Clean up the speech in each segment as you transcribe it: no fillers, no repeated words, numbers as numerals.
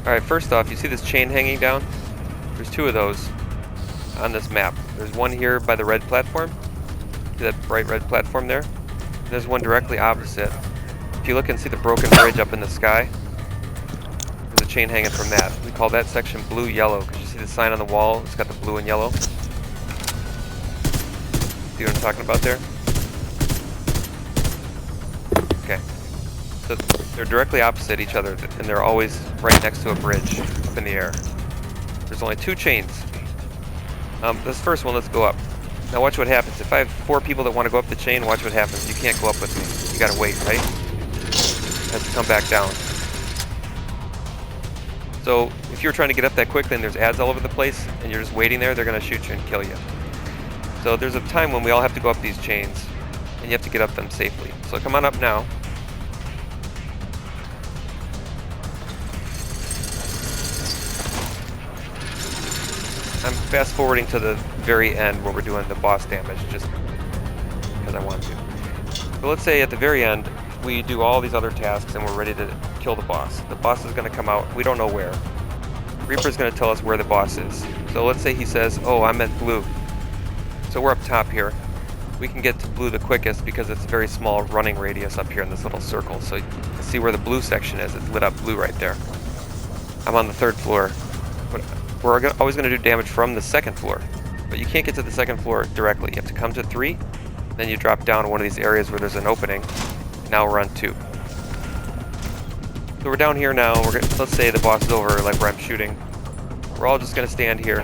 Alright, first off, you see this chain hanging down? There's two of those on this map. There's one here by the red platform. See that bright red platform there? There's one directly opposite. If you look and see the broken bridge up in the sky, there's a chain hanging from that. We call that section blue-yellow because you see the sign on the wall, it's got the blue and yellow. See what I'm talking about there? Okay. So they're directly opposite each other, and they're always right next to a bridge up in the air. There's only two chains. This first one, let's go up. Now watch what happens. If I have 4 people that want to go up the chain, watch what happens. You can't go up with me. You gotta wait, right? It has to come back down. So if you're trying to get up that quickly and there's ads all over the place, and you're just waiting there, they're gonna shoot you and kill you. So there's a time when we all have to go up these chains, and you have to get up them safely. So come on up now. I'm fast forwarding to the very end where we're doing the boss damage, just because I want to. So let's say at the very end, we do all these other tasks and we're ready to kill the boss. The boss is going to come out, we don't know where. Reaper's going to tell us where the boss is. So let's say he says, oh, I'm at blue. So we're up top here. We can get to blue the quickest because it's a very small running radius up here in this little circle. So you can see where the blue section is. It's lit up blue right there. I'm on the 3rd floor. We're always going to do damage from the 2nd floor, but you can't get to the 2nd floor directly. You have to come to 3, then you drop down one of these areas where there's an opening. Now we're on 2. So we're down here now. Let's say the boss is over, like where I'm shooting. We're all just going to stand here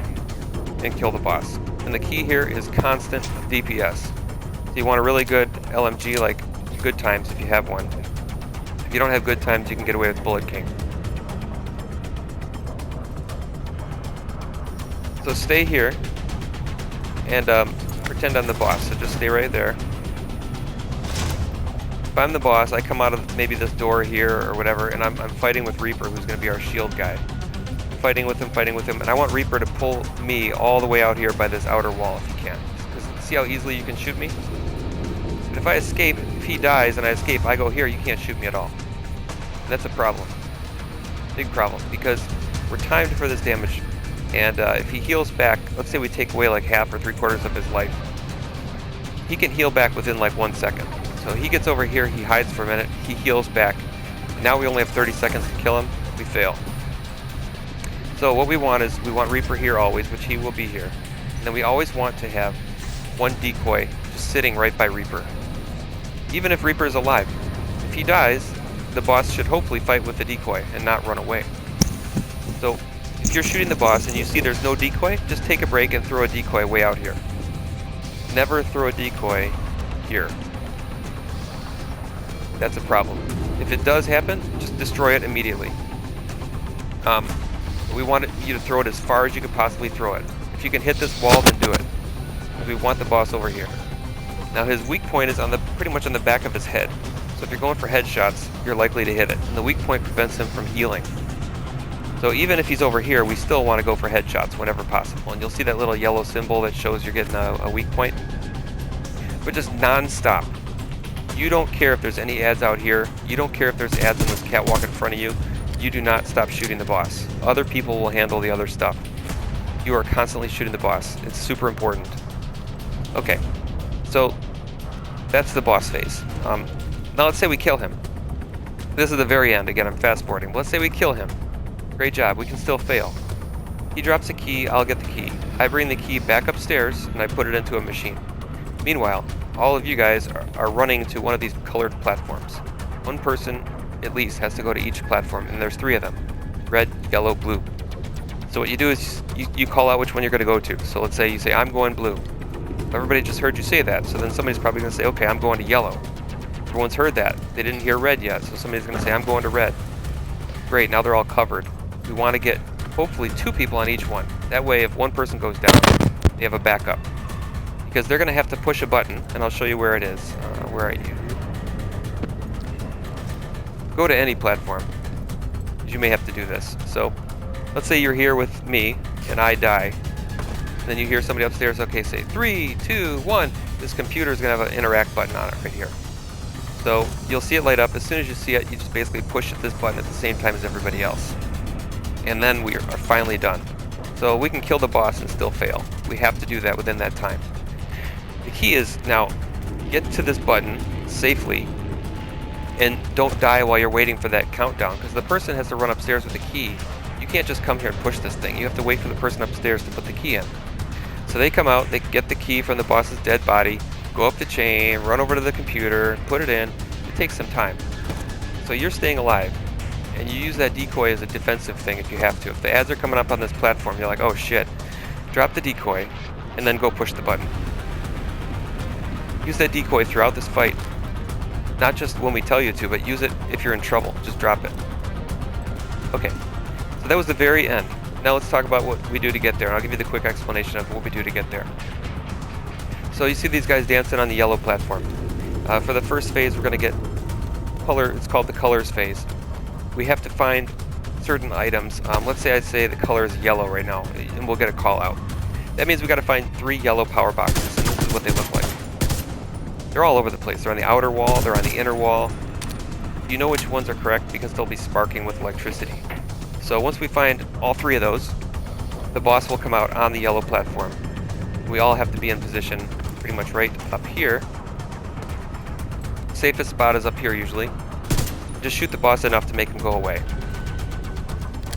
and kill the boss. And the key here is constant DPS. So you want a really good LMG, like good times if you have one. If you don't have good times, you can get away with Bullet King. So stay here and pretend I'm the boss. So just stay right there. If I'm the boss, I come out of maybe this door here or whatever, and I'm fighting with Reaper, who's going to be our shield guy. I'm fighting with him, and I want Reaper to pull me all the way out here by this outer wall if he can. Because see how easily you can shoot me? And if I escape, if he dies and I escape, I go here, you can't shoot me at all. And that's a problem. Big problem, because we're timed for this damage. And if he heals back, let's say we take away like half or 3/4 of his life, he can heal back within like 1 second. So he gets over here, he hides for a minute, he heals back. Now we only have 30 seconds to kill him, we fail. So what we want is, we want Reaper here always, which he will be here. And then we always want to have one decoy just sitting right by Reaper. Even if Reaper is alive. If he dies, the boss should hopefully fight with the decoy and not run away. So if you're shooting the boss and you see there's no decoy, just take a break and throw a decoy way out here. Never throw a decoy here. That's a problem. If it does happen, just destroy it immediately. We want you to throw it as far as you could possibly throw it. If you can hit this wall, then do it. We want the boss over here. Now his weak point is pretty much on the back of his head. So if you're going for headshots, you're likely to hit it. And the weak point prevents him from healing. So even if he's over here, we still want to go for headshots whenever possible. And you'll see that little yellow symbol that shows you're getting a weak point. But just non-stop. You don't care if there's any ads out here. You don't care if there's ads on this catwalk in front of you. You do not stop shooting the boss. Other people will handle the other stuff. You are constantly shooting the boss. It's super important. Okay, so that's the boss phase. Now let's say we kill him. This is the very end. Again, I'm fast forwarding. Let's say we kill him. Great job, we can still fail. He drops a key, I'll get the key. I bring the key back upstairs and I put it into a machine. Meanwhile, all of you guys are running to one of these colored platforms. One person at least has to go to each platform, and there's 3 of them. Red, yellow, blue. So what you do is you call out which one you're going to go to. So let's say you say, I'm going blue. Everybody just heard you say that, so then somebody's probably going to say, okay, I'm going to yellow. Everyone's heard that. They didn't hear red yet, so somebody's going to say, I'm going to red. Great, now they're all covered. We want to get hopefully 2 people on each one. That way, if one person goes down, they have a backup. Because they're going to have to push a button, and I'll show you where it is. Where are you? Go to any platform. You may have to do this. So, let's say you're here with me, and I die. And then you hear somebody upstairs, okay, say 3, 2, 1. This computer is going to have an interact button on it right here. So, you'll see it light up. As soon as you see it, you just basically push this button at the same time as everybody else. and then we are finally done. So we can kill the boss and still fail. We have to do that within that time. The key is now get to this button safely and don't die while you're waiting for that countdown, because the person has to run upstairs with the key. You can't just come here and push this thing. You have to wait for the person upstairs to put the key in. So they come out, they get the key from the boss's dead body, go up the chain, run over to the computer, put it in. It takes some time. So you're staying alive, and you use that decoy as a defensive thing if you have to. If the ads are coming up on this platform, you're like, oh shit, drop the decoy, and then go push the button. Use that decoy throughout this fight. Not just when we tell you to, but use it if you're in trouble. Just drop it. Okay, so that was the very end. Now let's talk about what we do to get there, and I'll give you the quick explanation of what we do to get there. So you see these guys dancing on the yellow platform. For the first phase, we're going to get color. It's called the colors phase. We have to find certain items. Let's say I say the color is yellow right now, and we'll get a call out. That means we got to find 3 yellow power boxes, and this is what they look like. They're all over the place. They're on the outer wall, they're on the inner wall. You know which ones are correct because they'll be sparking with electricity. So once we find all 3 of those, the boss will come out on the yellow platform. We all have to be in position pretty much right up here. Safest spot is up here usually. Just shoot the boss enough to make him go away.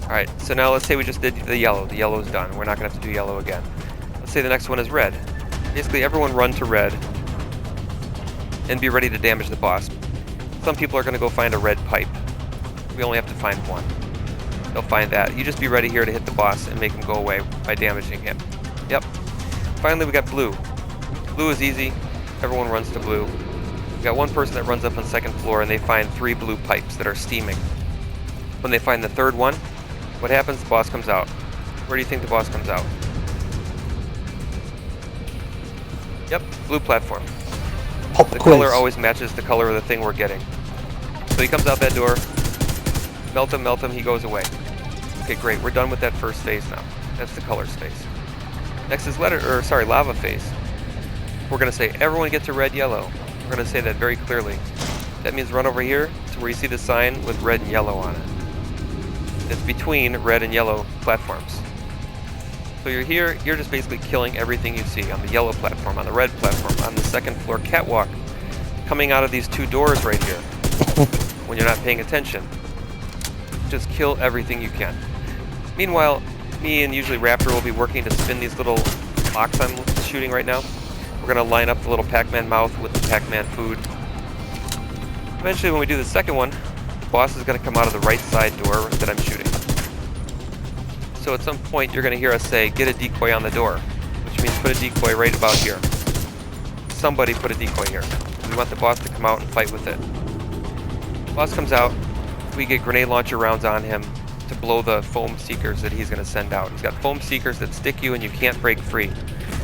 Alright, so now let's say we just did the yellow. The yellow is done. We're not going to have to do yellow again. Let's say the next one is red. Basically everyone run to red and be ready to damage the boss. Some people are going to go find a red pipe. We only have to find one. They'll find that. You just be ready here to hit the boss and make him go away by damaging him. Yep. Finally we got blue. Blue is easy. Everyone runs to blue. We got one person that runs up on the 2nd floor and they find 3 blue pipes that are steaming. When they find the 3rd one, what happens? The boss comes out. Where do you think the boss comes out? Yep, blue platform. The color always matches the color of the thing we're getting. So he comes out that door, melt him, he goes away. Okay, great, we're done with that first phase now. That's the colors phase. Next is lava phase. We're going to say everyone get to red, yellow. We're going to say that very clearly. That means run over here to where you see the sign with red and yellow on it. It's between red and yellow platforms. So you're here, you're just basically killing everything you see on the yellow platform, on the red platform, on the 2nd floor catwalk, coming out of these 2 doors right here when you're not paying attention. Just kill everything you can. Meanwhile, me and usually Raptor will be working to spin these little blocks I'm shooting right now. We're going to line up the little Pac-Man mouth with the Pac-Man food. Eventually when we do the second one, the boss is going to come out of the right side door that I'm shooting. So at some point you're going to hear us say, get a decoy on the door, which means put a decoy right about here. Somebody put a decoy here. We want the boss to come out and fight with it. The boss comes out, we get grenade launcher rounds on him to blow the foam seekers that he's going to send out. He's got foam seekers that stick you and you can't break free.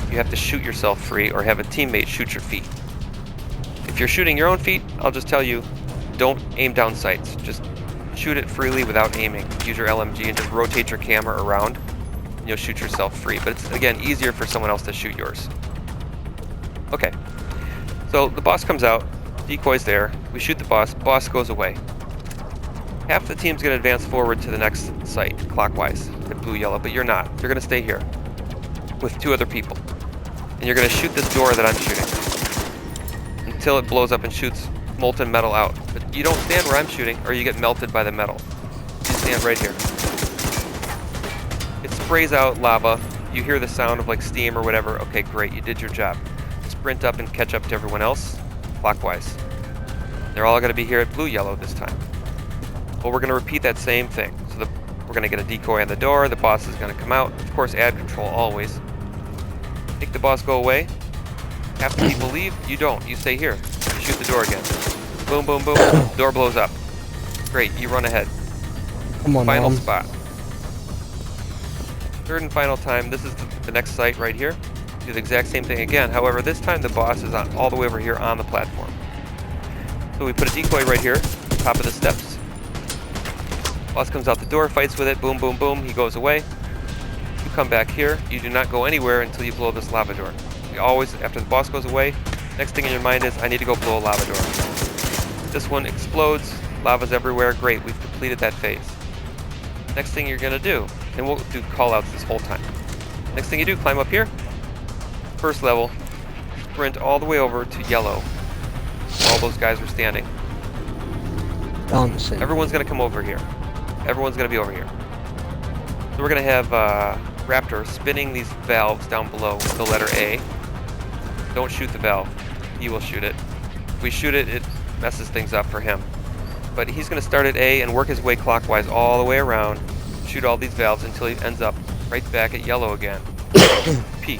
You have to shoot yourself free or have a teammate shoot your feet. If you're shooting your own feet, I'll just tell you, don't aim down sights. Just shoot it freely without aiming. Use your LMG and just rotate your camera around and you'll shoot yourself free. But it's, again, easier for someone else to shoot yours. Okay, so the boss comes out, decoy's there, we shoot the boss goes away. Half the team's going to advance forward to the next site, clockwise, at blue-yellow, but you're not. You're going to stay here with 2 other people. And you're going to shoot this door that I'm shooting until it blows up and shoots molten metal out. But you don't stand where I'm shooting or you get melted by the metal. You stand right here. It sprays out lava. You hear the sound of like steam or whatever. Okay, great, you did your job. Sprint up and catch up to everyone else, clockwise. They're all going to be here at blue-yellow this time. Well, we're going to repeat that same thing. So we're going to get a decoy on the door, the boss is going to come out. Of course, ad control always. Make the boss go away. Half the people leave, you don't. You stay here. You shoot the door again. Boom, boom, boom. Door blows up. Great, you run ahead. Come on, final Mom. spot. Third and final time, this is the next site right here. Do the exact same thing again. However, this time the boss is on all the way over here on the platform. So we put a decoy right here, top of the steps. Boss comes out the door, fights with it, boom, boom, boom, he goes away. You come back here, you do not go anywhere until you blow this lava door. You always, after the boss goes away, next thing in your mind is, I need to go blow a lava door. This one explodes, lava's everywhere, great, we've completed that phase. Next thing you're gonna do, and we'll do call-outs this whole time. Next thing you do, climb up here. First level, sprint all the way over to yellow. Where all those guys are standing. Dancing. Everyone's gonna come over here. Everyone's gonna be over here. So we're gonna have Raptor spinning these valves down below with the letter A. Don't shoot the valve. He will shoot it. If we shoot it, it messes things up for him. But he's gonna start at A and work his way clockwise all the way around, shoot all these valves until he ends up right back at yellow again. P.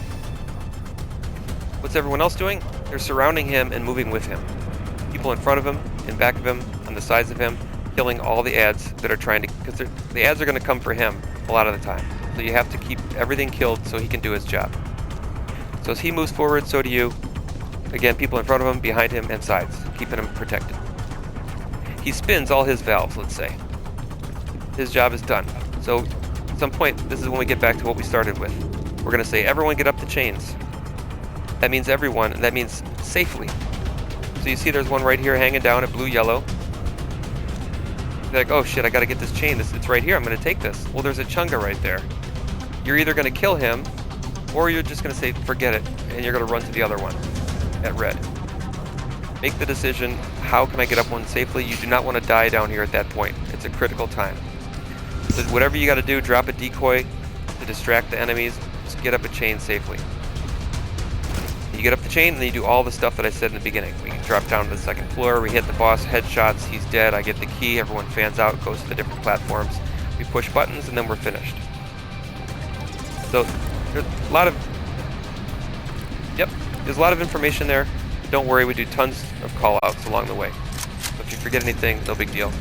What's everyone else doing? They're surrounding him and moving with him. People in front of him, in back of him, on the sides of him, killing all the ads that are trying to, because the ads are going to come for him a lot of the time. So you have to keep everything killed so he can do his job. So as he moves forward, so do you. Again, people in front of him, behind him, and sides, keeping him protected. He spins all his valves, let's say. His job is done. So at some point, this is when we get back to what we started with. We're going to say, everyone get up the chains. That means everyone, and that means safely. So you see there's one right here hanging down at blue-yellow. You're like, oh shit, I gotta get this chain. It's right here, I'm gonna take this. Well, there's a Chunga right there. You're either gonna kill him, or you're just gonna say, forget it, and you're gonna run to the other one at red. Make the decision, how can I get up one safely? You do not want to die down here at that point. It's a critical time. So whatever you gotta do, drop a decoy to distract the enemies, just get up a chain safely. You get up the chain, and then you do all the stuff that I said in the beginning. We drop down to the second floor, we hit the boss, headshots, he's dead, I get the key, everyone fans out, goes to the different platforms. We push buttons, and then we're finished. So, there's a lot of... Yep, there's a lot of information there. Don't worry, we do tons of call-outs along the way. So if you forget anything, no big deal.